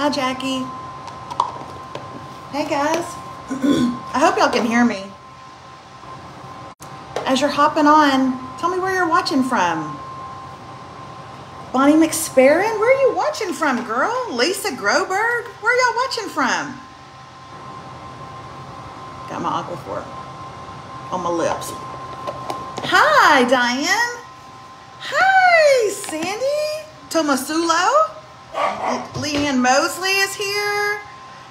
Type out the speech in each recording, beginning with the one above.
Hi, Jackie. Hey, guys. I hope y'all can hear me. As you're hopping on, tell me where you're watching from. Bonnie McSparron, where are you watching from, girl? Lisa Groberg, where y'all watching from? Got my Aquaphor on my lips. Hi, Diane. Hi, Sandy. Tomasulo. Leanne Mosley is here.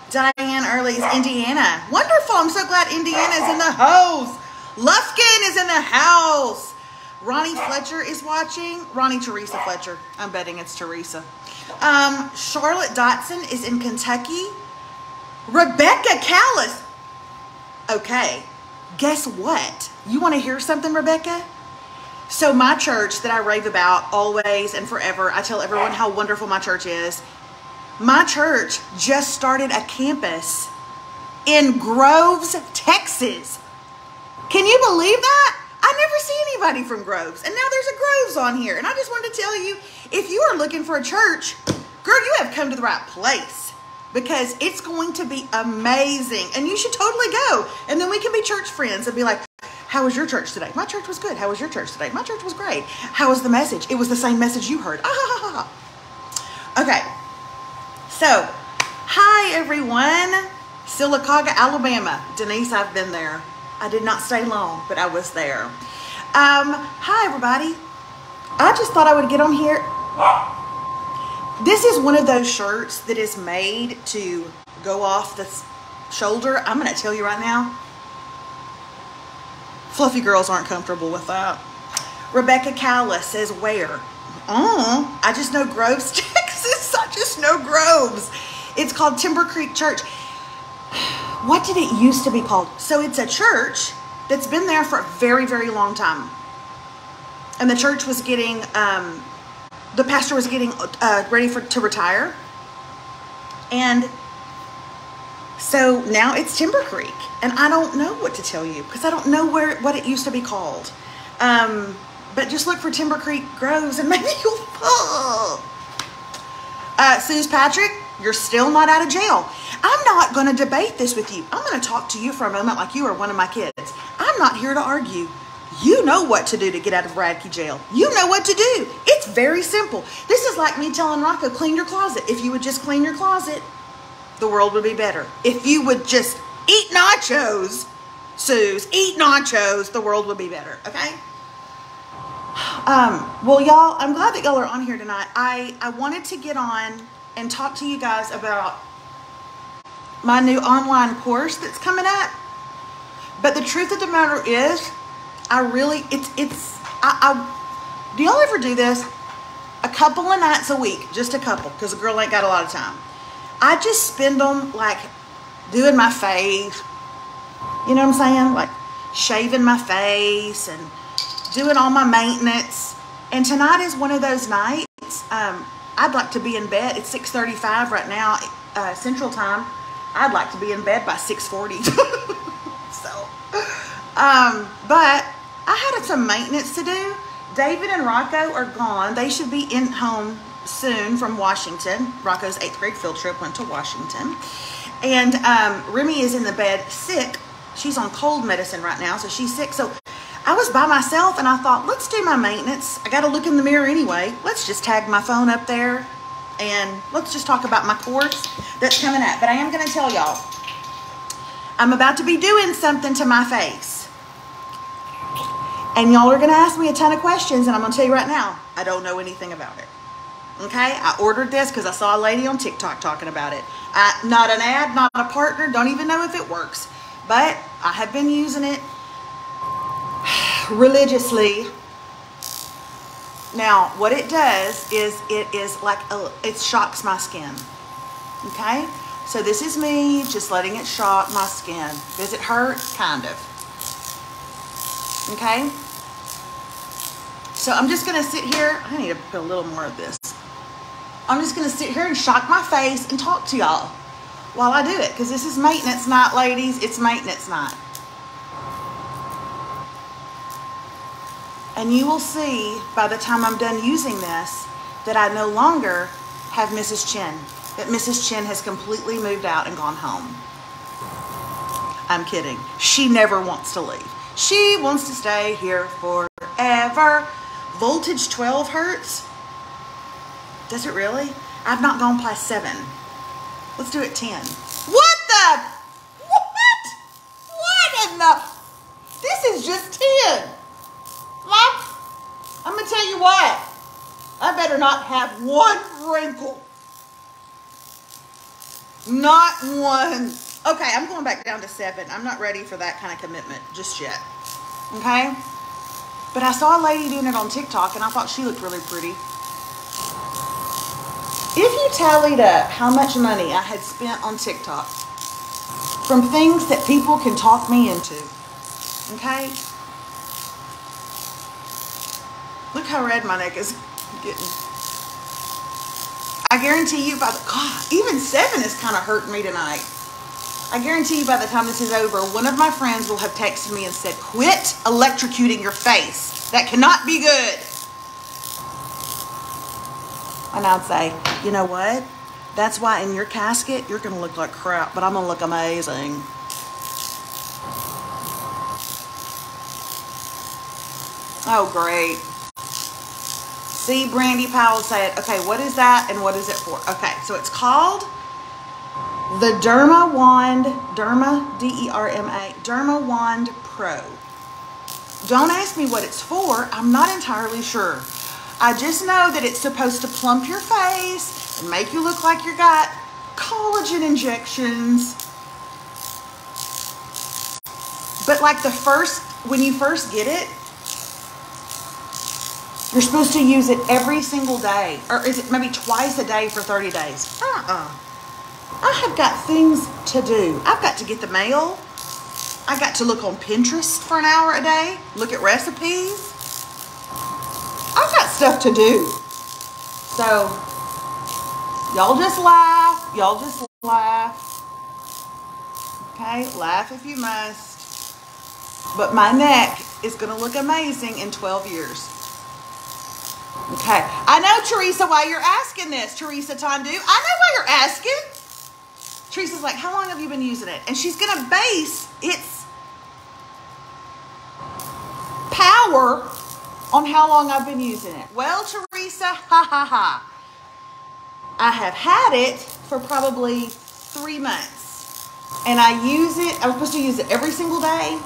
Diane Early is Indiana. Wonderful. I'm so glad Indiana is in the house. Lufkin is in the house. Ronnie Fletcher is watching. Ronnie Teresa Fletcher. I'm betting it's Teresa. Charlotte Dotson is in Kentucky. Rebecca Callis. Okay, guess what? You want to hear something, Rebecca? So my church that I rave about always and forever, I tell everyone how wonderful my church is. My church just started a campus in Groves, Texas. Can you believe that? I never see anybody from Groves, and now there's a Groves on here. And I just wanted to tell you, if you are looking for a church, girl, you have come to the right place, because it's going to be amazing, and you should totally go. And then we can be church friends and be like, how was your church today? My church was good. How was your church today? My church was great. How was the message? It was the same message you heard. Okay, so hi everyone. Sylacauga, Alabama. Denise, I've been there. I did not stay long, but I was there. Hi, everybody. I just thought I would get on here. This is one of those shirts that is made to go off the shoulder. I'm going to tell you right now, fluffy girls aren't comfortable with that. Rebecca Callis says, where? Oh, I just know Groves, Texas. I just know Groves. It's called Timber Creek Church. What did it used to be called? So it's a church that's been there for a very, very long time. And the church was getting, the pastor was getting ready to retire. And so now it's Timber Creek. And I don't know what to tell you, because I don't know what it used to be called. But just look for Timber Creek Groves and maybe you'll fall. Suze Patrick, you're still not out of jail. I'm not going to debate this with you. I'm going to talk to you for a moment like you are one of my kids. I'm not here to argue. You know what to do to get out of Radke jail. You know what to do. It's very simple. This is like me telling Rocco, clean your closet. If you would just clean your closet, the world would be better. If you would just eat nachos, Suze, eat nachos, the world would be better, okay? Well, y'all, I'm glad that y'all are on here tonight. I wanted to get on and talk to you guys about my new online course that's coming up. But the truth of the matter is, do y'all ever do this? A couple of nights a week, just a couple, because a girl ain't got a lot of time. I just spend them like doing my face, you know what I'm saying? Like shaving my face and doing all my maintenance. And tonight is one of those nights. I'd like to be in bed. It's 6:35 right now, Central Time. I'd like to be in bed by 6:40. But I had some maintenance to do. David and Rocco are gone. They should be in home soon from Washington. Rocco's 8th grade field trip went to Washington. And Remy is in the bed sick. She's on cold medicine right now, so she's sick. So I was by myself and I thought, let's do my maintenance. I got to look in the mirror anyway. Let's just tag my phone up there and let's just talk about my course that's coming up. But I am going to tell y'all, I'm about to be doing something to my face. And y'all are going to ask me a ton of questions, and I'm going to tell you right now, I don't know anything about it. Okay? I ordered this because I saw a lady on TikTok talking about it. Not an ad, not a partner, don't even know if it works. But I have been using it religiously. Now, what it does is it shocks my skin. Okay? So this is me just letting it shock my skin. Does it hurt? Kind of. Okay? So I'm just going to sit here. I need to put a little more of this. I'm just going to sit here and shock my face and talk to y'all while I do it. Because this is maintenance night, ladies. It's maintenance night. And you will see by the time I'm done using this that I no longer have Mrs. Chin. that Mrs. Chen has completely moved out and gone home. I'm kidding. She never wants to leave. She wants to stay here forever. Voltage 12 hertz? Does it really? I've not gone past 7. Let's do it 10. What the? What? What in the? This is just 10. Mom, I'm going to tell you what. I better not have one wrinkle. Not one. Okay, I'm going back down to 7. I'm not ready for that kind of commitment just yet. Okay? But I saw a lady doing it on TikTok, and I thought she looked really pretty. If you tallied up how much money I had spent on TikTok from things that people can talk me into, okay? Look how red my neck is getting. I guarantee you by the, God, even 7 is kind of hurting me tonight. I guarantee you by the time this is over, one of my friends will have texted me and said, quit electrocuting your face. That cannot be good. And I'd say, you know what? That's why in your casket, you're going to look like crap, but I'm going to look amazing. Oh, great. See, Brandy Powell said, okay, what is that and what is it for? Okay, so it's called the Derma Wand, D-E-R-M-A, Derma Wand Pro. Don't ask me what it's for. I'm not entirely sure. I just know that it's supposed to plump your face and make you look like you got collagen injections. But like when you first get it, you're supposed to use it every single day. Or is it maybe twice a day for 30 days? I have got things to do. I've got to get the mail. I got to look on Pinterest for an hour a day. Look at recipes. I've got stuff to do. So, y'all just laugh. Y'all just laugh. Okay? Laugh if you must. But my neck is going to look amazing in 12 years. Okay. I know, Teresa, why you're asking this. Teresa Tondu. I know why you're asking. Teresa's like, how long have you been using it? And she's going to base its power on how long I've been using it. Well, Teresa, ha ha ha. I have had it for probably 3 months. And I use it, I was supposed to use it every single day.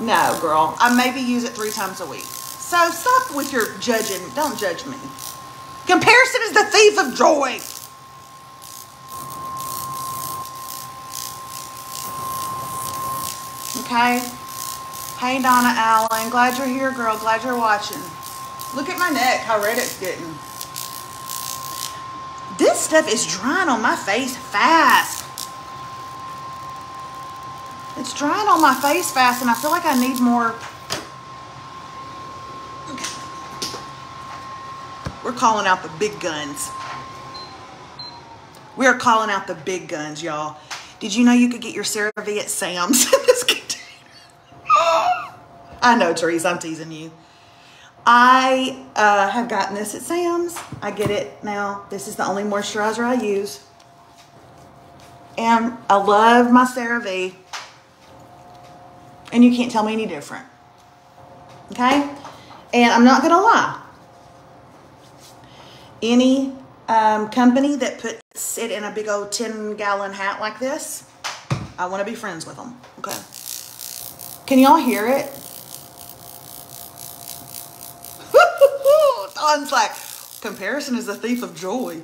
No, girl, I maybe use it 3 times a week. So stop with your judging. Don't judge me. Comparison is the thief of joy. Okay? Hey, Donna Allen. Glad you're here, girl. Glad you're watching. Look at my neck, how red it's getting. This stuff is drying on my face fast. It's drying on my face fast, and I feel like I need more. We're calling out the big guns. We are calling out the big guns, y'all. Did you know you could get your CeraVe at Sam's in this container? I know, Teresa, I'm teasing you. I have gotten this at Sam's. I get it now. This is the only moisturizer I use. And I love my CeraVe. And you can't tell me any different. Okay? And I'm not going to lie. Any company that puts it in a big old 10-gallon hat like this, I want to be friends with them. Okay? Can y'all hear it? Don's like, comparison is the thief of joy.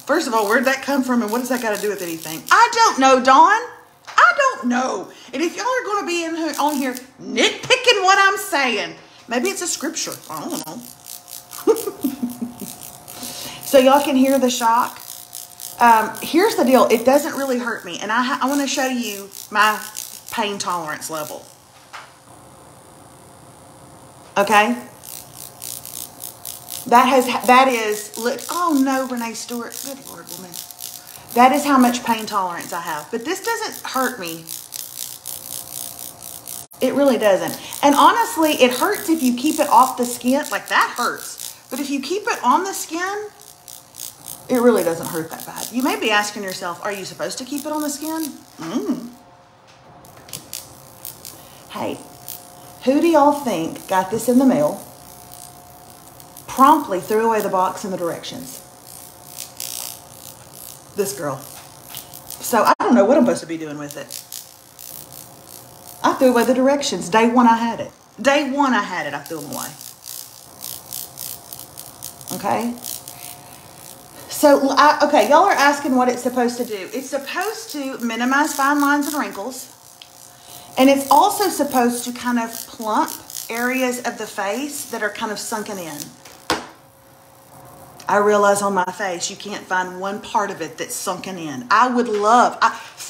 First of all, where'd that come from and what does that got to do with anything? I don't know, Dawn. I don't know. And if y'all are going to be on here nitpicking what I'm saying, maybe it's a scripture. I don't know. So y'all can hear the shock. Here's the deal. It doesn't really hurt me. And I want to show you my pain tolerance level. Okay? That is, look, oh no, Renee Stewart. Good Lord, woman. That is how much pain tolerance I have. But this doesn't hurt me. It really doesn't. And honestly, it hurts if you keep it off the skin. Like that hurts. But if you keep it on the skin, It really doesn't hurt that bad. You may be asking yourself, are you supposed to keep it on the skin? Hey, who do y'all think got this in the mail, promptly threw away the box and the directions? This girl. So I don't know what I'm supposed to be doing with it. I threw away the directions. Day one I had it. Day one I had it, I threw them away. Okay? So, okay, y'all are asking what it's supposed to do. It's supposed to minimize fine lines and wrinkles. And it's also supposed to kind of plump areas of the face that are kind of sunken in. I realize on my face, you can't find one part of it that's sunken in. I would love,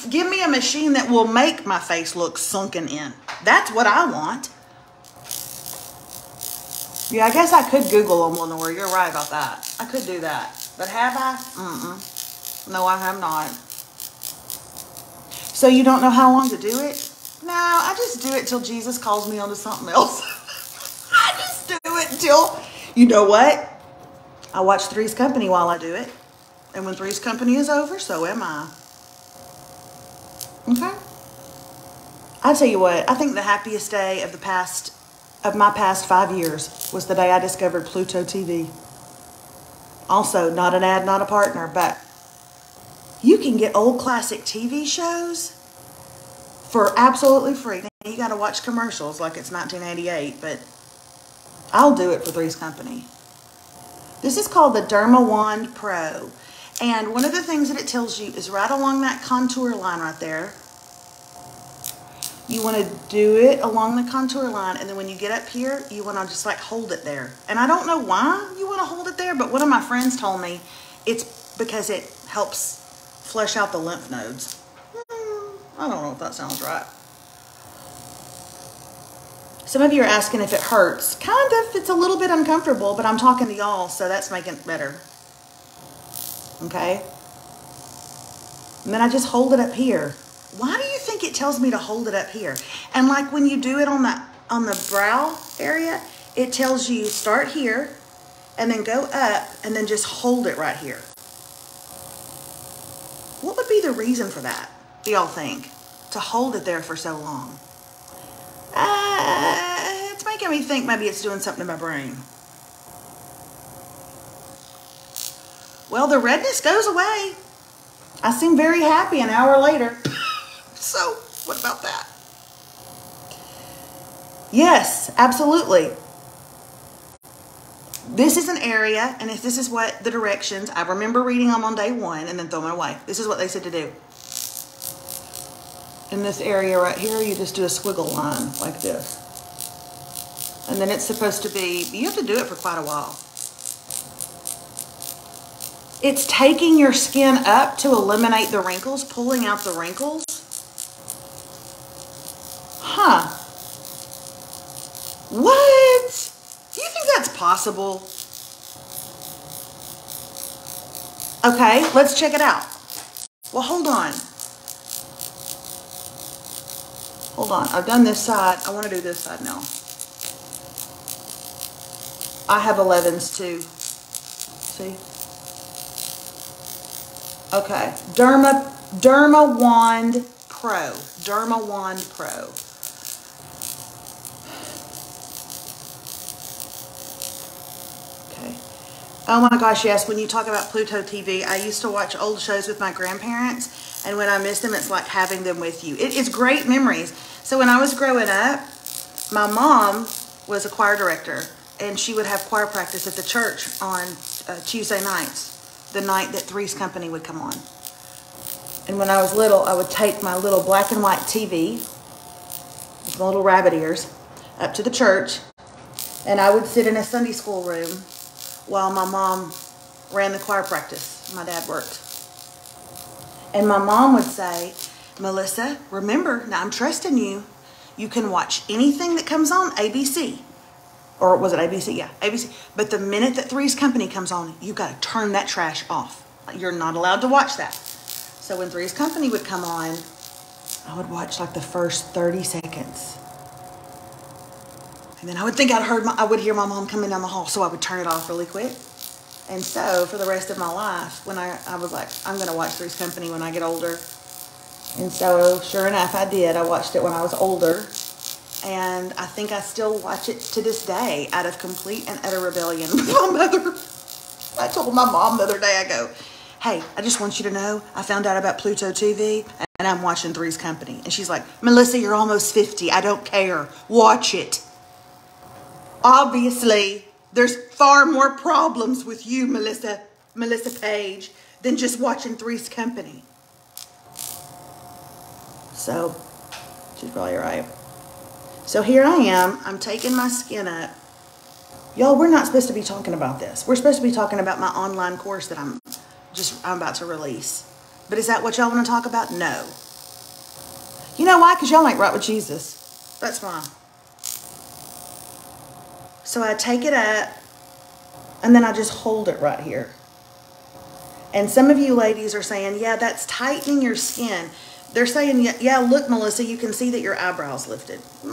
give me a machine that will make my face look sunken in. That's what I want. Yeah, I guess I could Google them, Lenore. You're right about that. I could do that. But have I? No, I have not. So you don't know how long to do it? No, I just do it till Jesus calls me onto something else. I just do it until, you know what? I watch Three's Company while I do it. And when Three's Company is over, so am I. Okay? I tell you what, I think the happiest day of my past 5 years was the day I discovered Pluto TV. Also, not an ad, not a partner, but you can get old classic TV shows for absolutely free. Now, you got to watch commercials like it's 1988, but I'll do it for Three's Company. This is called the Derma Wand Pro. And one of the things that it tells you is right along that contour line right there. You want to do it along the contour line, and then when you get up here, you want to just like hold it there. And I don't know why you want to hold it there, but one of my friends told me it's because it helps flesh out the lymph nodes. I don't know if that sounds right. Some of you are asking if it hurts. Kind of. It's a little bit uncomfortable, but I'm talking to y'all, so that's making it better. Okay? And then I just hold it up here. Why do you think it tells me to hold it up here? And like when you do it on the brow area, it tells you start here and then go up and then just hold it right here. What would be the reason for that, do y'all think? To hold it there for so long? It's making me think maybe it's doing something to my brain. Well, the redness goes away. I seem very happy an hour later. So, what about that? Yes, absolutely. This is an area, and if this is what the directions, I remember reading them on day one and then throwing them away. This is what they said to do. In this area right here, you just do a squiggle line like this. And then it's supposed to be, you have to do it for quite a while. It's taking your skin up to eliminate the wrinkles, pulling out the wrinkles. Huh. What? Do you think that's possible? Okay, let's check it out. Well, hold on. Hold on. I've done this side. I want to do this side now. I have 11s too. See? Okay. Derma Wand Pro. Derma Wand Pro. Oh my gosh, yes, when you talk about Pluto TV, I used to watch old shows with my grandparents, and when I miss them, it's like having them with you. It's great memories. So when I was growing up, my mom was a choir director, and she would have choir practice at the church on Tuesday nights, the night that Three's Company would come on. And when I was little, I would take my little black and white TV, with my little rabbit ears, up to the church, and I would sit in a Sunday school room while my mom ran the choir practice. My dad worked. And my mom would say, Melissa, remember, now I'm trusting you. You can watch anything that comes on ABC. Or was it ABC? Yeah, ABC. But the minute that Three's Company comes on, you got to turn that trash off. You're not allowed to watch that. So when Three's Company would come on, I would watch like the first 30 seconds. And then I would think I would hear my mom coming down the hall, so I would turn it off really quick. And so for the rest of my life, when I was like, I'm going to watch Three's Company when I get older. And so sure enough, I did. I watched it when I was older. And I think I still watch it to this day out of complete and utter rebellion with my mother. I told my mom the other day, I go, hey, I just want you to know I found out about Pluto TV and I'm watching Three's Company. And she's like, Melissa, you're almost 50. I don't care. Watch it. Obviously, there's far more problems with you, Melissa Page, than just watching Three's Company. So, she's probably right. So here I am. I'm taking my skin up. Y'all, we're not supposed to be talking about this. We're supposed to be talking about my online course that I'm about to release. But is that what y'all want to talk about? No. You know why? Because y'all ain't right with Jesus. That's why. So I take it up, and then I just hold it right here. And some of you ladies are saying, yeah, that's tightening your skin. They're saying, yeah, look, Melissa, you can see that your eyebrows lifted. I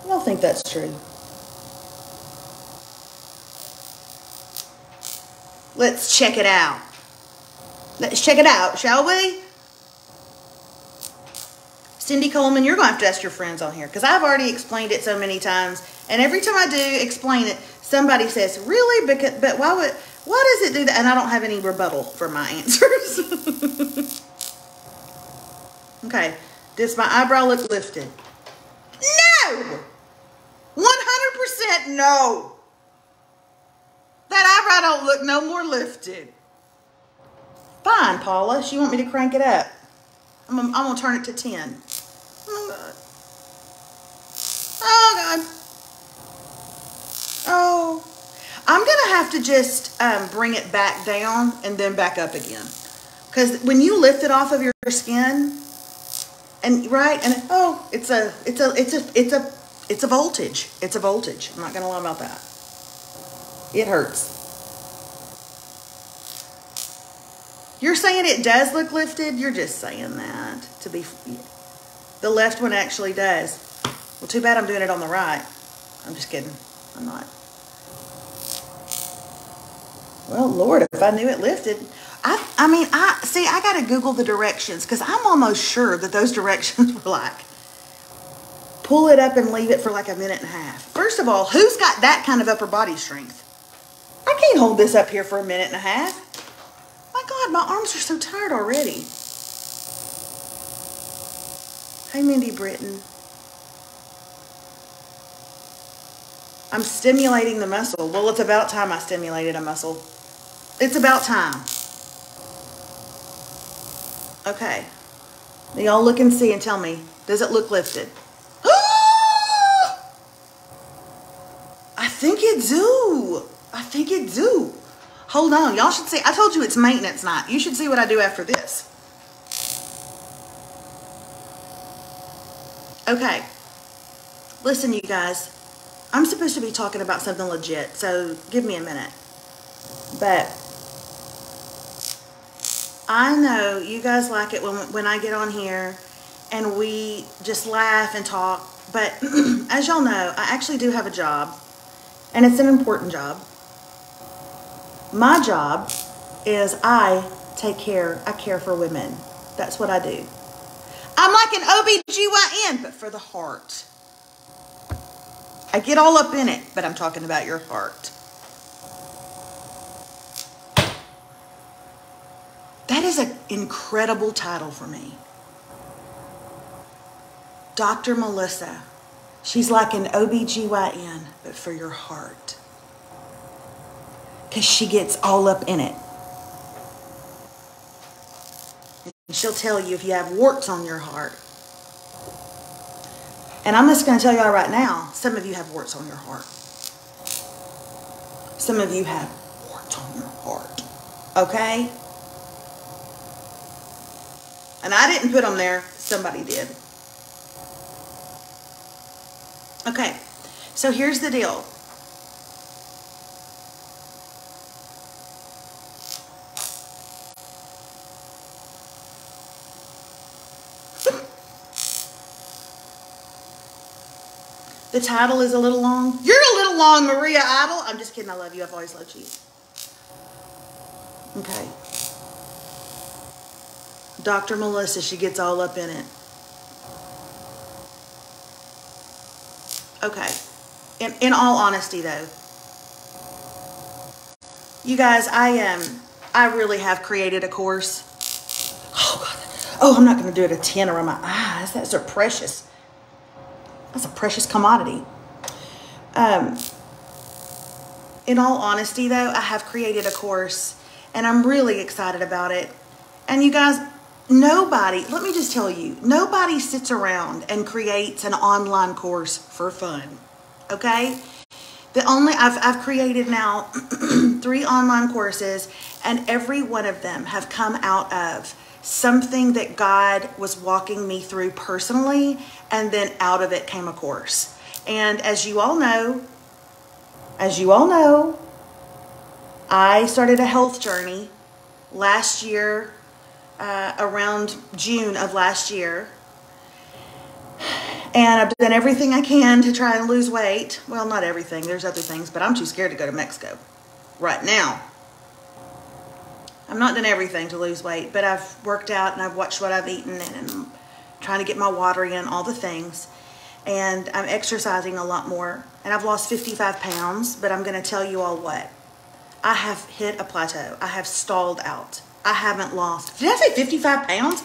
don't think that's true. Let's check it out. Let's check it out, shall we? Cindy Coleman, you're going to have to ask your friends on here because I've already explained it so many times. And every time I do explain it, somebody says, really? But why does it do that? And I don't have any rebuttal for my answers. Okay. Does my eyebrow look lifted? No! 100% no. That eyebrow don't look no more lifted. Fine, Paula. She want me to crank it up. I'm going to turn it to 10. Oh, God. Oh, God. Oh. I'm going to have to just bring it back down and then back up again. Because when you lift it off of your skin, and right, and oh, it's a voltage. It's a voltage. I'm not going to lie about that. It hurts. You're saying it does look lifted? You're just saying that to be... The left one actually does. Well, too bad I'm doing it on the right. I'm just kidding. I'm not. Well, Lord, if I knew it lifted. I got to Google the directions because I'm almost sure that those directions were like, pull it up and leave it for like a minute and a half. First of all, who's got that kind of upper body strength? I can't hold this up here for a minute and a half. My God, my arms are so tired already. Hey, Mindy Britton. I'm stimulating the muscle. Well, it's about time I stimulated a muscle. It's about time. Okay. Now y'all look and see and tell me, does it look lifted? I think it do. I think it do. Hold on. Y'all should see. I told you it's maintenance night. You should see what I do after this. Okay. Listen, you guys. I'm supposed to be talking about something legit, so give me a minute. But I know you guys like it when I get on here and we just laugh and talk. But as y'all know, I actually do have a job, and it's an important job. My job is I care for women. That's what I do. I'm like an OBGYN, but for the heart. I get all up in it, but I'm talking about your heart. That is an incredible title for me. Dr. Melissa. She's like an OBGYN, but for your heart. Because she gets all up in it. And she'll tell you if you have warts on your heart. And I'm just going to tell y'all right now, some of you have warts on your heart. Some of you have warts on your heart. Okay? And I didn't put them there. Somebody did. Okay. So here's the deal. The title is a little long. You're a little along, Maria Idol. I'm just kidding. I love you. I've always loved cheese. Okay. Dr. Melissa, she gets all up in it. Okay. In all honesty, though, you guys, I really have created a course. Oh, God. Oh, I'm not going to do it a 10 around my eyes. That's a precious commodity. In all honesty, though, I have created a course, and I'm really excited about it. And you guys, nobody, let me just tell you, nobody sits around and creates an online course for fun. Okay? I've created now 3 online courses, and every one of them have come out of something that God was walking me through personally, and then out of it came a course. And as you all know, I started a health journey last year, around June of last year. And I've done everything I can to try and lose weight. Well, not everything. There's other things, but I'm too scared to go to Mexico right now. I've not done everything to lose weight, but I've worked out and I've watched what I've eaten and I'm trying to get my water in, all the things. And I'm exercising a lot more. And I've lost 55 pounds, but I'm going to tell you all what. I have hit a plateau. I have stalled out. I haven't lost. Did I say 55 pounds?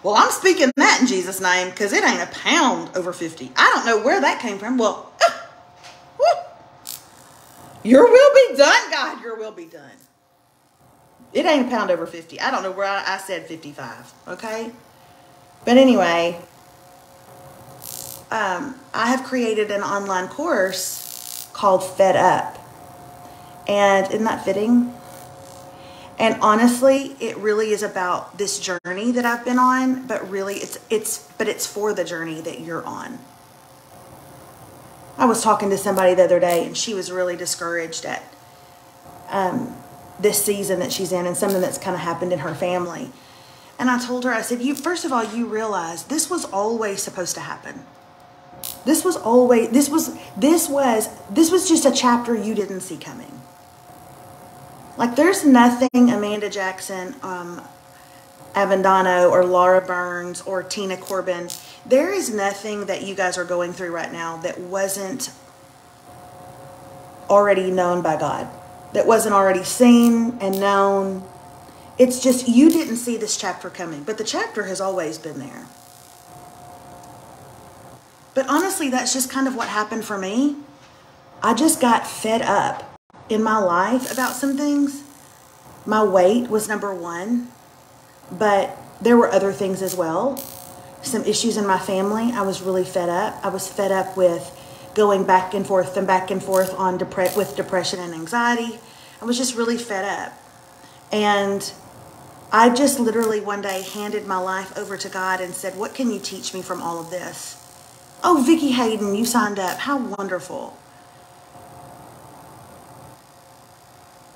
Well, I'm speaking that in Jesus' name, because it ain't a pound over 50. I don't know where that came from. Well, your will be done, God. Your will be done. It ain't a pound over 50. I don't know where I said 55. Okay? But anyway, I have created an online course called Fed Up. And isn't that fitting? And honestly, it really is about this journey that I've been on, but really it's for the journey that you're on. I was talking to somebody the other day and she was really discouraged at this season that she's in and something that's kind of happened in her family. And I told her, I said, first of all, you realize this was always supposed to happen. This was just a chapter you didn't see coming. Like, there's nothing Amanda Jackson, Avendano, or Laura Burns, or Tina Corbin, there is nothing that you guys are going through right now that wasn't already known by God, that wasn't already seen and known. It's just you didn't see this chapter coming, but the chapter has always been there. But honestly, that's just kind of what happened for me. I just got fed up in my life about some things. My weight was number one, but there were other things as well. Some issues in my family. I was really fed up. I was fed up with going back and forth on with depression and anxiety. I was just really fed up. And I just literally one day handed my life over to God and said, what can you teach me from all of this? Oh, Vicki Hayden, you signed up. How wonderful.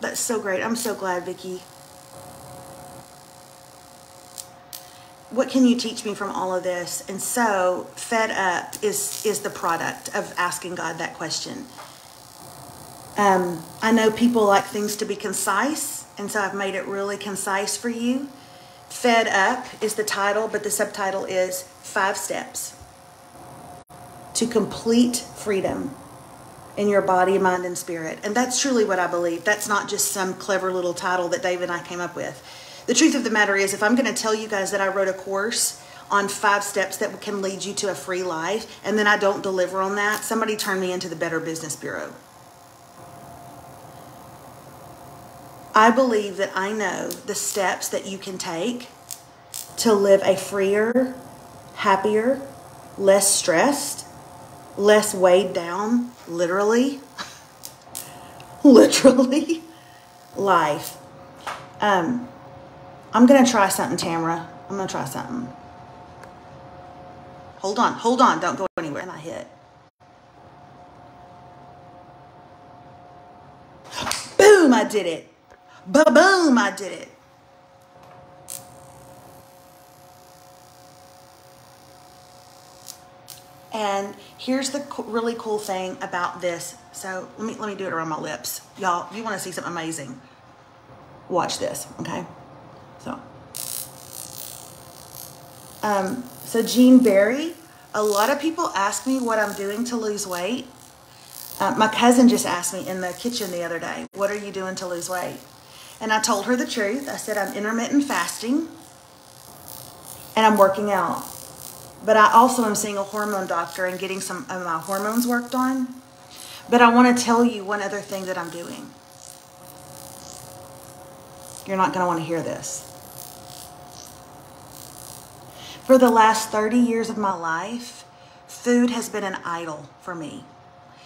That's so great. I'm so glad, Vicki. What can you teach me from all of this? And so, Fed Up is the product of asking God that question. I know people like things to be concise, and so I've made it really concise for you. Fed Up is the title, but the subtitle is 5 Steps to Complete Freedom in your body, mind, and spirit. And that's truly what I believe. That's not just some clever little title that Dave and I came up with. The truth of the matter is, if I'm going to tell you guys that I wrote a course on 5 steps that can lead you to a free life, and then I don't deliver on that, somebody turn me into the Better Business Bureau. I believe that I know the steps that you can take to live a freer, happier, less stressed, less weighed down, literally life. I'm going to try something, Tamara. I'm going to try something. Hold on. Don't go anywhere. And I hit. Boom, I did it. Ba-boom, I did it. And here's the really cool thing about this. So let me do it around my lips. Y'all, you want to see something amazing? Watch this, okay? So Jean Berry, a lot of people ask me what I'm doing to lose weight. My cousin just asked me in the kitchen the other day, what are you doing to lose weight? And I told her the truth. I said I'm intermittent fasting and I'm working out. But I also am seeing a hormone doctor and getting some of my hormones worked on. But I want to tell you one other thing that I'm doing. You're not going to want to hear this. For the last 30 years of my life, food has been an idol for me.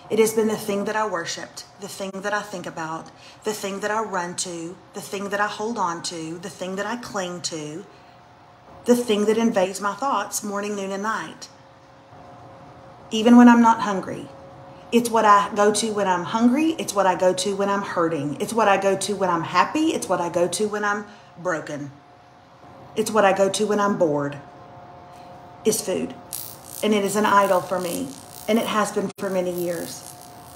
It has been the thing that I worshiped, the thing that I think about, the thing that I run to, the thing that I hold on to, the thing that I cling to, the thing that invades my thoughts morning, noon, and night. Even when I'm not hungry. It's what I go to when I'm hungry. It's what I go to when I'm hurting. It's what I go to when I'm happy. It's what I go to when I'm broken. It's what I go to when I'm bored. Is food. And it is an idol for me. And it has been for many years.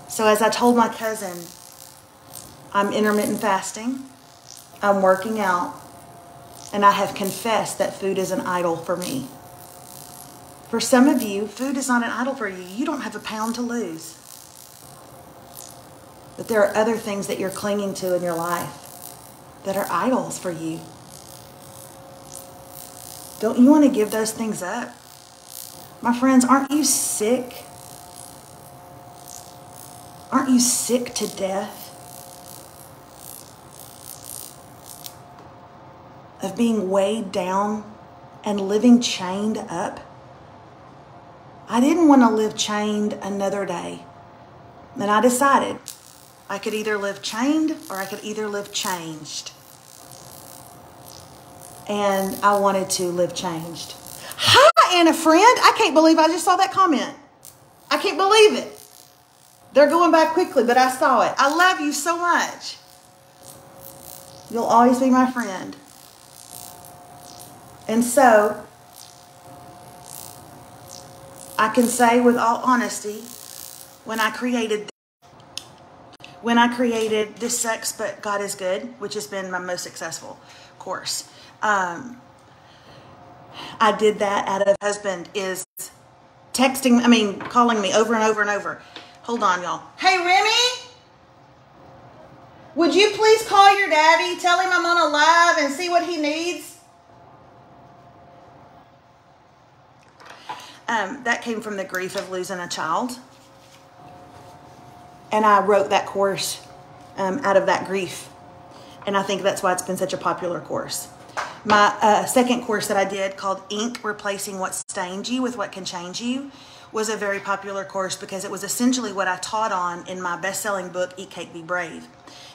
So as I told my cousin, I'm intermittent fasting. I'm working out. And I have confessed that food is an idol for me. For some of you, food is not an idol for you. You don't have a pound to lose. But there are other things that you're clinging to in your life that are idols for you. Don't you want to give those things up? My friends, aren't you sick? Aren't you sick to death of being weighed down and living chained up? I didn't want to live chained another day. And I decided I could either live chained or I could either live changed. And I wanted to live changed. Hi, Anna friend. I can't believe I just saw that comment. I can't believe it. They're going back quickly, but I saw it. I love you so much. You'll always be my friend. And so, I can say with all honesty, when I created this Sex But God Is Good, which has been my most successful course, I did that out of husband is calling me over and over and over. Hold on, y'all. Hey, Remy, would you please call your daddy, tell him I'm on a live and see what he needs? That came from the grief of losing a child. And I wrote that course out of that grief. And I think that's why it's been such a popular course. My second course that I did called Ink, Replacing What Stained You with What Can Change You, was a very popular course because it was essentially what I taught on in my best-selling book, Eat Cake, Be Brave.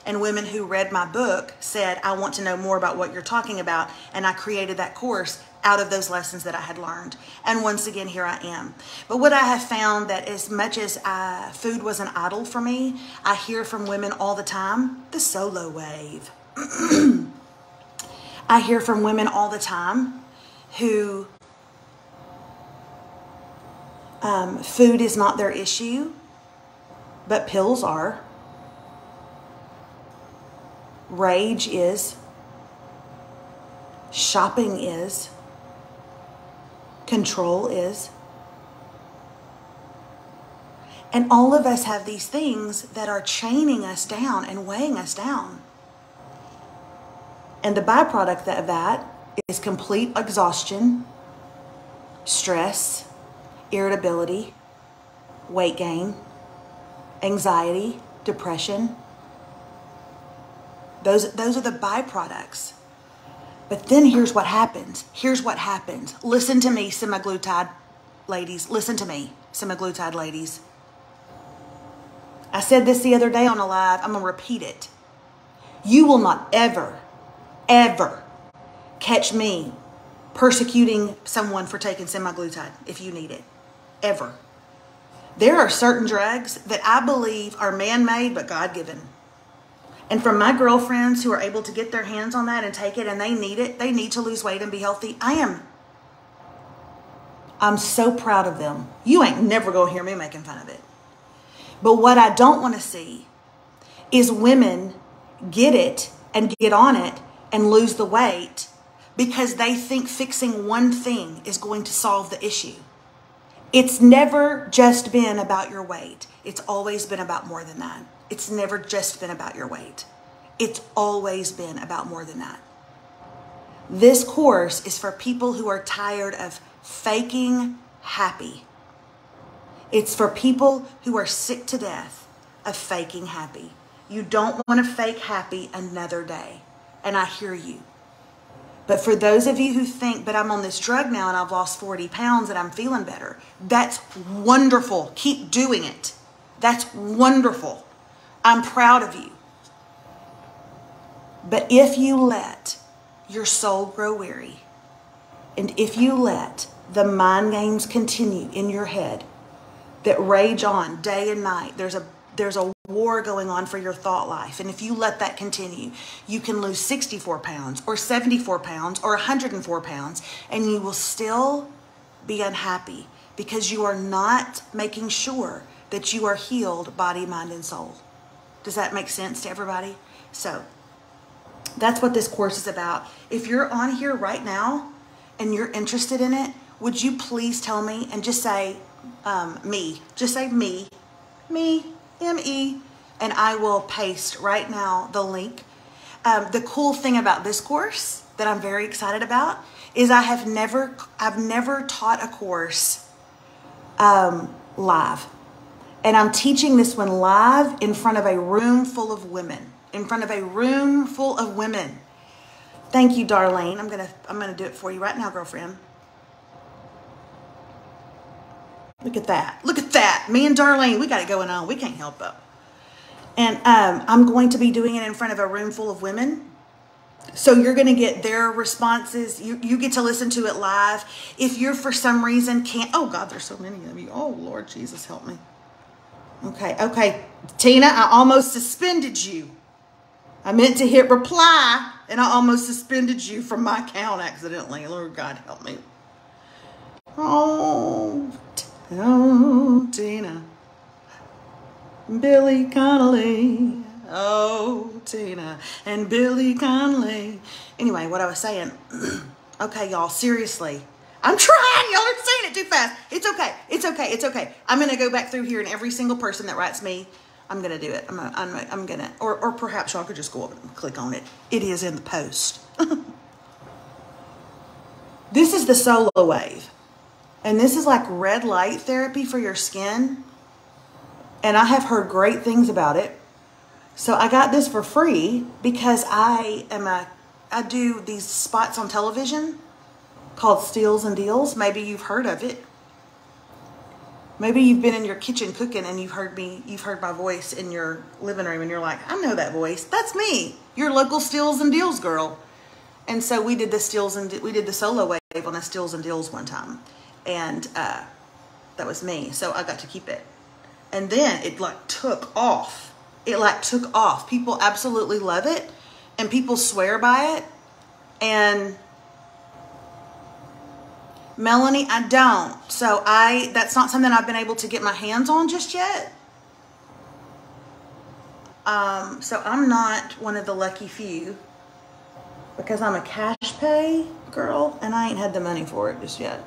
And women who read my book said, I want to know more about what you're talking about. And I created that course out of those lessons that I had learned. And once again, here I am. But what I have found that as much as food was an idol for me, I hear from women all the time, the solo wave. I hear from women all the time who food is not their issue, but pills are. Rage is. Shopping is. Control is. And all of us have these things that are chaining us down and weighing us down. And the byproduct of that is complete exhaustion, stress, irritability, weight gain, anxiety, depression. Those are the byproducts. But then here's what happens. Here's what happens. Listen to me, semaglutide ladies. Listen to me, semaglutide ladies. I said this the other day on a live. I'm going to repeat it. You will not ever, ever catch me persecuting someone for taking semaglutide if you need it. Ever. There are certain drugs that I believe are man-made but God-given. And from my girlfriends who are able to get their hands on that and take it and they need it, they need to lose weight and be healthy. I I'm so proud of them. You ain't never gonna hear me making fun of it. But what I don't want to see is women get it and get on it and lose the weight because they think fixing one thing is going to solve the issue. It's never just been about your weight. It's always been about more than that. It's never just been about your weight. It's always been about more than that. This course is for people who are tired of faking happy. It's for people who are sick to death of faking happy. You don't want to fake happy another day. And I hear you. But for those of you who think, but I'm on this drug now and I've lost 40 pounds and I'm feeling better, that's wonderful. Keep doing it. That's wonderful. I'm proud of you. But if you let your soul grow weary, and if you let the mind games continue in your head that rage on day and night, there's a war going on for your thought life. And if you let that continue, you can lose 64 pounds or 74 pounds or 104 pounds, and you will still be unhappy because you are not making sure that you are healed body, mind, and soul. Does that make sense to everybody? So that's what this course is about. If you're on here right now and you're interested in it, would you please tell me and just say me. Just say me, M-E, and I will paste right now the link. The cool thing about this course that I'm very excited about is I've never taught a course live. And I'm teaching this one live in front of a room full of women. In front of a room full of women. Thank you, Darlene. I'm gonna do it for you right now, girlfriend. Look at that. Look at that. Me and Darlene, we got it going on. We can't help it. And I'm going to be doing it in front of a room full of women. So you're going to get their responses. You get to listen to it live. If you're for some reason can't, oh God, there's so many of you. Oh Lord Jesus, help me. Okay. Tina, I almost suspended you. I meant to hit reply and I almost suspended you from my account accidentally. Lord God, help me. Oh, Tina. Billy Connolly. Oh, Tina and Billy Connolly. Anyway, what I was saying. Okay, y'all, seriously. I'm trying. Y'all are saying it too fast. It's okay. I'm going to go back through here and every single person that writes me, I'm going to do it. I'm going to, or perhaps y'all could just go up and click on it. It is in the post. This is the Solo Wave. And this is like red light therapy for your skin. And I have heard great things about it. So I got this for free because I do these spots on television called Steals and Deals. Maybe you've heard of it. Maybe you've been in your kitchen cooking and you've heard my voice in your living room and you're like, I know that voice. That's me, your local Steals and Deals girl. And so we did the Solo Wave on a Steals and Deals one time. And that was me. So I got to keep it. And then it like took off. People absolutely love it. And people swear by it. And Melanie, I don't. So that's not something I've been able to get my hands on just yet. So I'm not one of the lucky few because I'm a cash pay girl and I ain't had the money for it just yet.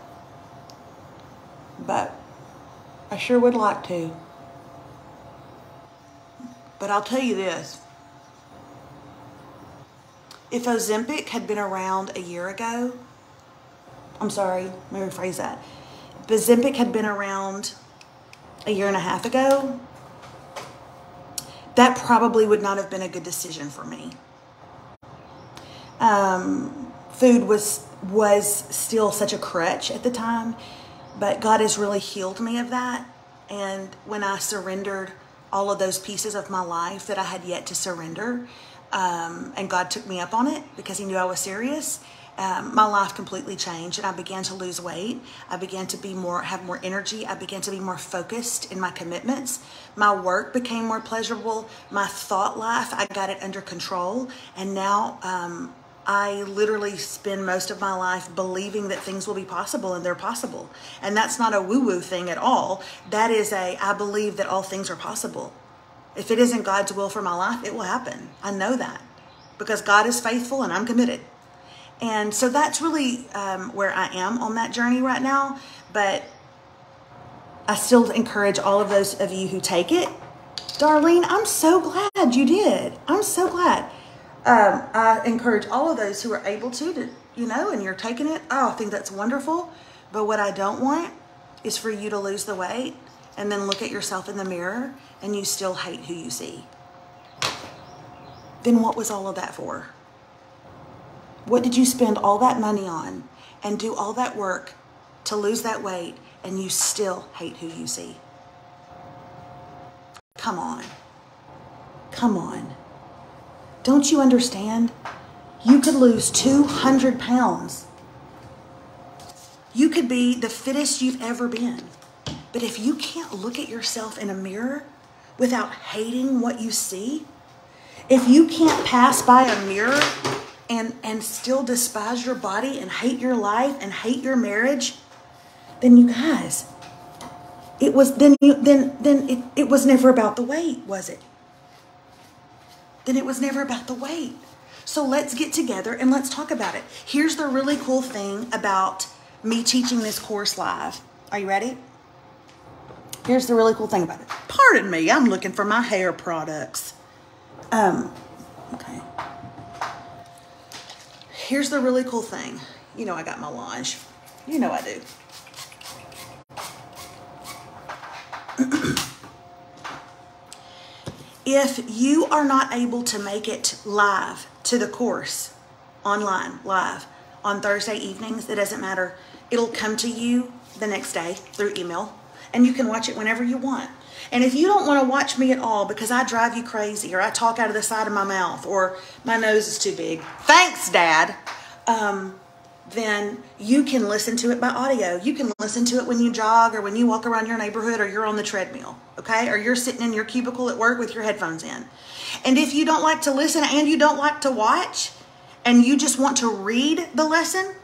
But I sure would like to. But I'll tell you this. If Ozempic had been around a year ago, I'm sorry, let me rephrase that. If Ozempic had been around a year and a half ago, that probably would not have been a good decision for me. Food was still such a crutch at the time, but God has really healed me of that. And when I surrendered all of those pieces of my life that I had yet to surrender, and God took me up on it because he knew I was serious, my life completely changed and I began to lose weight. I began to have more energy. I began to be more focused in my commitments. My work became more pleasurable. My thought life, I got it under control. And now I literally spend most of my life believing that things will be possible, and they're possible. And that's not a woo-woo thing at all. That is I believe that all things are possible. If it isn't God's will for my life, it will happen. I know that because God is faithful and I'm committed. And so that's really where I am on that journey right now. But I still encourage all of those of you who take it. Darlene, I'm so glad you did. I'm so glad. I encourage all of those who are able to, and you're taking it. Oh, I think that's wonderful. But what I don't want is for you to lose the weight and then look at yourself in the mirror and you still hate who you see. Then what was all of that for? What did you spend all that money on and do all that work to lose that weight and you still hate who you see? Come on. Come on. Don't you understand? You could lose 200 pounds. You could be the fittest you've ever been. But if you can't look at yourself in a mirror without hating what you see, if you can't pass by a mirror and still despise your body and hate your life and hate your marriage, then you guys, it was it was never about the weight, was it? Then it was never about the weight. So let's get together and let's talk about it. Here's the really cool thing about me teaching this course live. Are you ready? Here's the really cool thing about it. Pardon me, I'm looking for my hair products. Okay. Here's the really cool thing. I got my lunch. I do. If you are not able to make it live to the course, online, live, on Thursday evenings, it doesn't matter. It'll come to you the next day through email, and you can watch it whenever you want. And if you don't want to watch me at all because I drive you crazy, or I talk out of the side of my mouth, or my nose is too big, thanks, Dad, then you can listen to it by audio. You can listen to it when you jog or when you walk around your neighborhood or you're on the treadmill, okay? Or you're sitting in your cubicle at work with your headphones in. And if you don't like to listen and you don't like to watch and you just want to read the lesson,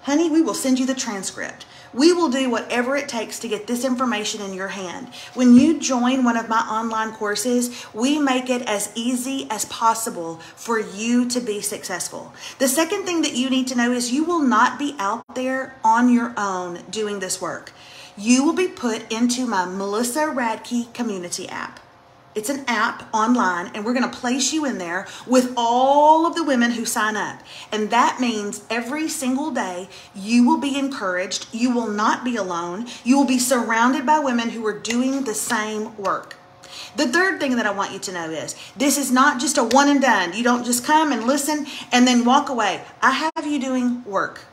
honey, we will send you the transcript. We will do whatever it takes to get this information in your hand. When you join one of my online courses, we make it as easy as possible for you to be successful. The second thing that you need to know is you will not be out there on your own doing this work. You will be put into my Melissa Radke community app. It's an app online, and we're going to place you in there with all of the women who sign up. And that means every single day you will be encouraged. You will not be alone. You will be surrounded by women who are doing the same work. The third thing that I want you to know is this is not just a one and done. You don't just come and listen and then walk away. I have you doing work.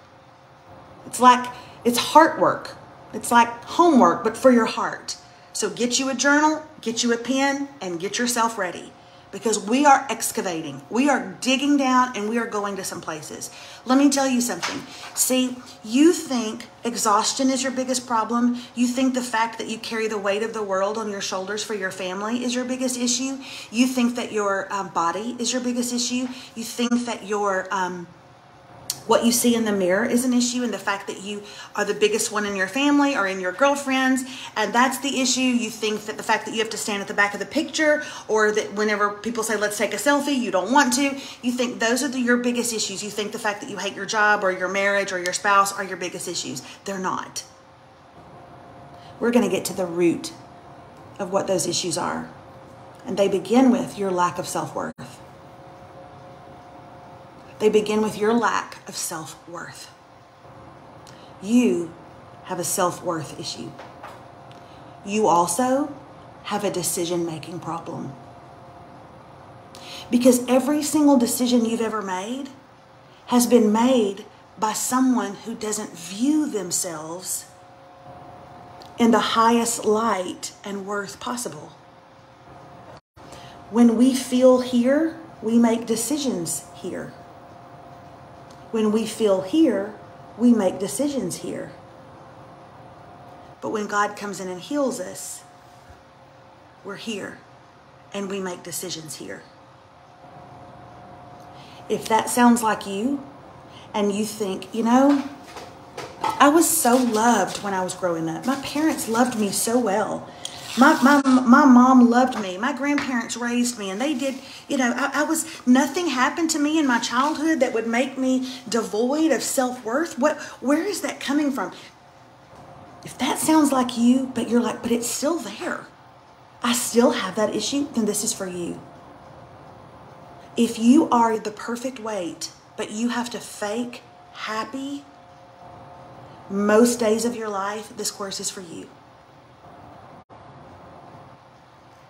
It's heart work. It's like homework, but for your heart. So get you a journal, get you a pen, and get yourself ready, because we are excavating. We are digging down, and we are going to some places. Let me tell you something. See, you think exhaustion is your biggest problem. You think the fact that you carry the weight of the world on your shoulders for your family is your biggest issue. You think that your body is your biggest issue. You think that your what you see in the mirror is an issue, and the fact that you are the biggest one in your family or in your girlfriends, and that's the issue. You think that the fact that you have to stand at the back of the picture, or that whenever people say, let's take a selfie, you don't want to. You think those are your biggest issues. You think the fact that you hate your job or your marriage or your spouse are your biggest issues. They're not. We're going to get to the root of what those issues are. And they begin with your lack of self-worth. They begin with your lack of self-worth. You have a self-worth issue. You also have a decision-making problem. Because every single decision you've ever made has been made by someone who doesn't view themselves in the highest light and worth possible. When we feel here, we make decisions here. When we feel here, we make decisions here. But when God comes in and heals us, we're here and we make decisions here. If that sounds like you, and you think, you know, I was so loved when I was growing up. My parents loved me so well. My mom loved me. My grandparents raised me, and they did, you know, nothing happened to me in my childhood that would make me devoid of self-worth. Where is that coming from? If that sounds like you, but you're like, but it's still there, I still have that issue, then this is for you. If you are the perfect weight, but you have to fake happy most days of your life, this course is for you.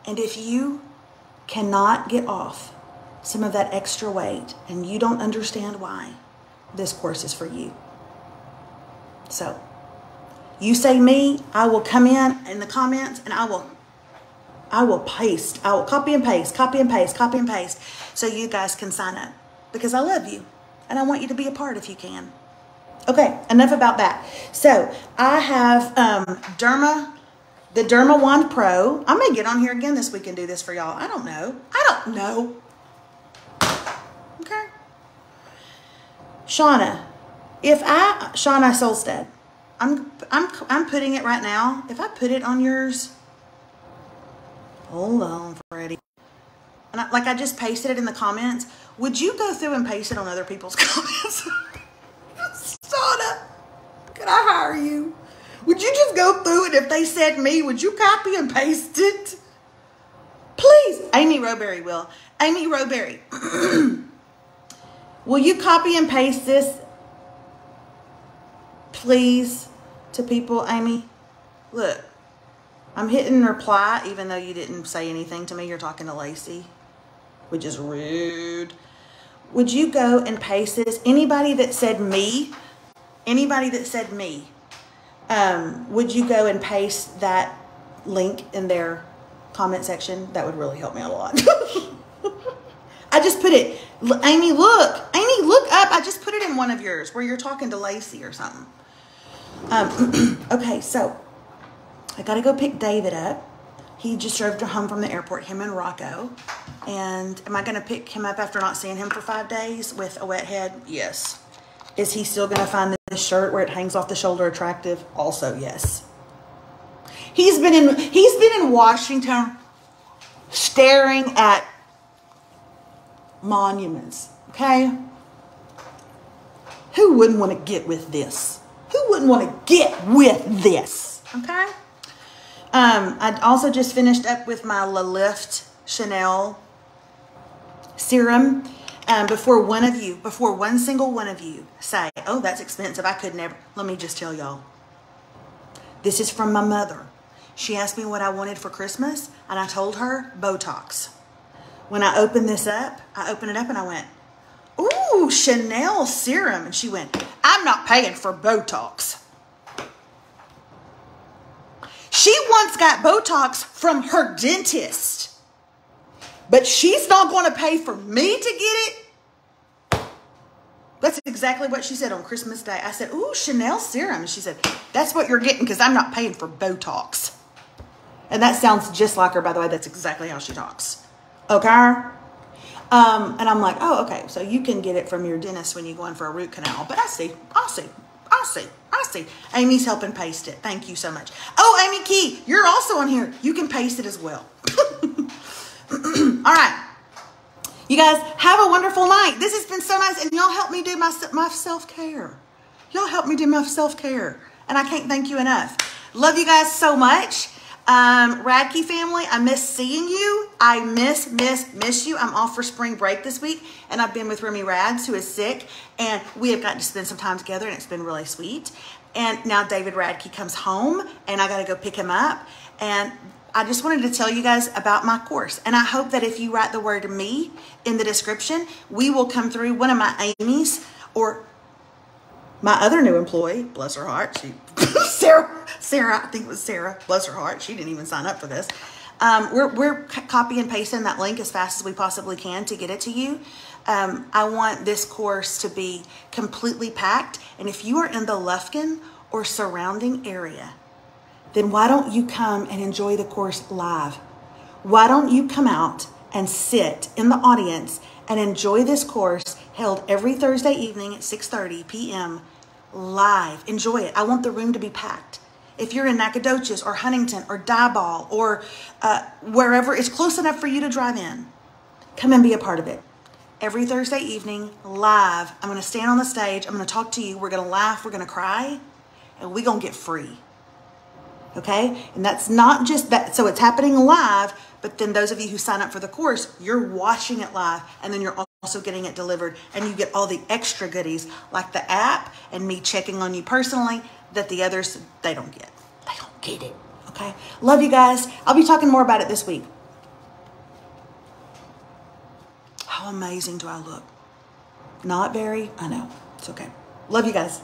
And if you cannot get off some of that extra weight and you don't understand why, this course is for you. So, you say me, I will come in the comments and I will paste. I will copy and paste, copy and paste, copy and paste so you guys can sign up because I love you and I want you to be a part if you can. Okay, enough about that. So I have the Derma Wand Pro. I may get on here again this week and do this for y'all. I don't know. Okay. Shauna Solstead. I'm putting it right now. If I put it on yours, hold on, Freddie. And I just pasted it in the comments. Would you go through and paste it on other people's comments? Shauna, can I hire you? Would you just go through it? If they said me, would you copy and paste it? Please. Amy Roberry will. Amy Roberry. Will you copy and paste this, please, to people, Amy? Look, I'm hitting reply, even though you didn't say anything to me. You're talking to Lacey, which is rude. Would you go and paste this? Anybody that said me, would you go and paste that link in their comment section? That would really help me out a lot. I just put it. Amy, look up. I just put it in one of yours where you're talking to Lacey or something. Okay, so I got to go pick David up. He just drove home from the airport, him and Rocco. And am I going to pick him up after not seeing him for 5 days with a wet head? Yes. Is he still going to find this shirt where it hangs off the shoulder attractive? Also, yes. He's been in Washington staring at monuments, okay? Who wouldn't want to get with this? Who wouldn't want to get with this? Okay? I also just finished up with my La Lift Chanel serum. Before one single one of you say, oh, that's expensive, I could never. Let me just tell y'all. This is from my mother. She asked me what I wanted for Christmas, and I told her Botox. When I opened it up and I went, ooh, Chanel serum. And she went, I'm not paying for Botox. She once got Botox from her dentist, but she's not going to pay for me to get it. That's exactly what she said on Christmas Day. I said, ooh, Chanel serum. And she said, that's what you're getting because I'm not paying for Botox. And that sounds just like her, by the way. That's exactly how she talks. Okay? And I'm like, oh, okay. So you can get it from your dentist when you go in for a root canal. But I see. Amy's helping paste it. Thank you so much. Oh, Amy Key, you're also on here. You can paste it as well. All right. You guys have a wonderful night. This has been so nice. And y'all help me do my self-care. Y'all help me do my self-care. And I can't thank you enough. Love you guys so much. Radke family, I miss seeing you. I miss you. I'm off for spring break this week, and I've been with Remy Rads, who is sick, and we have gotten to spend some time together, and it's been really sweet. And now David Radke comes home, and I got to go pick him up. And I just wanted to tell you guys about my course, and I hope that if you write the word "me" in the description, we will come through one of my Amy's or my other new employee, bless her heart, Sarah, I think it was Sarah, bless her heart, she didn't even sign up for this. We're copy and pasting that link as fast as we possibly can to get it to you. I want this course to be completely packed, and if you are in the Lufkin or surrounding area, then why don't you come and enjoy the course live? Why don't you come out and sit in the audience and enjoy this course, held every Thursday evening at 6:30 p.m. live. Enjoy it. I want the room to be packed. If you're in Nacogdoches or Huntington or Diboll or wherever it's close enough for you to drive in, come and be a part of it. Every Thursday evening, live. I'm going to stand on the stage. I'm going to talk to you. We're going to laugh. We're going to cry. And we're going to get free. Okay? And that's not just that. So it's happening live. But then those of you who sign up for the course, you're watching it live. And then you're also getting it delivered. And you get all the extra goodies like the app and me checking on you personally that the others, they don't get. They don't get it. Okay? Love you guys. I'll be talking more about it this week. How amazing do I look? Not very? I know. It's okay. Love you guys.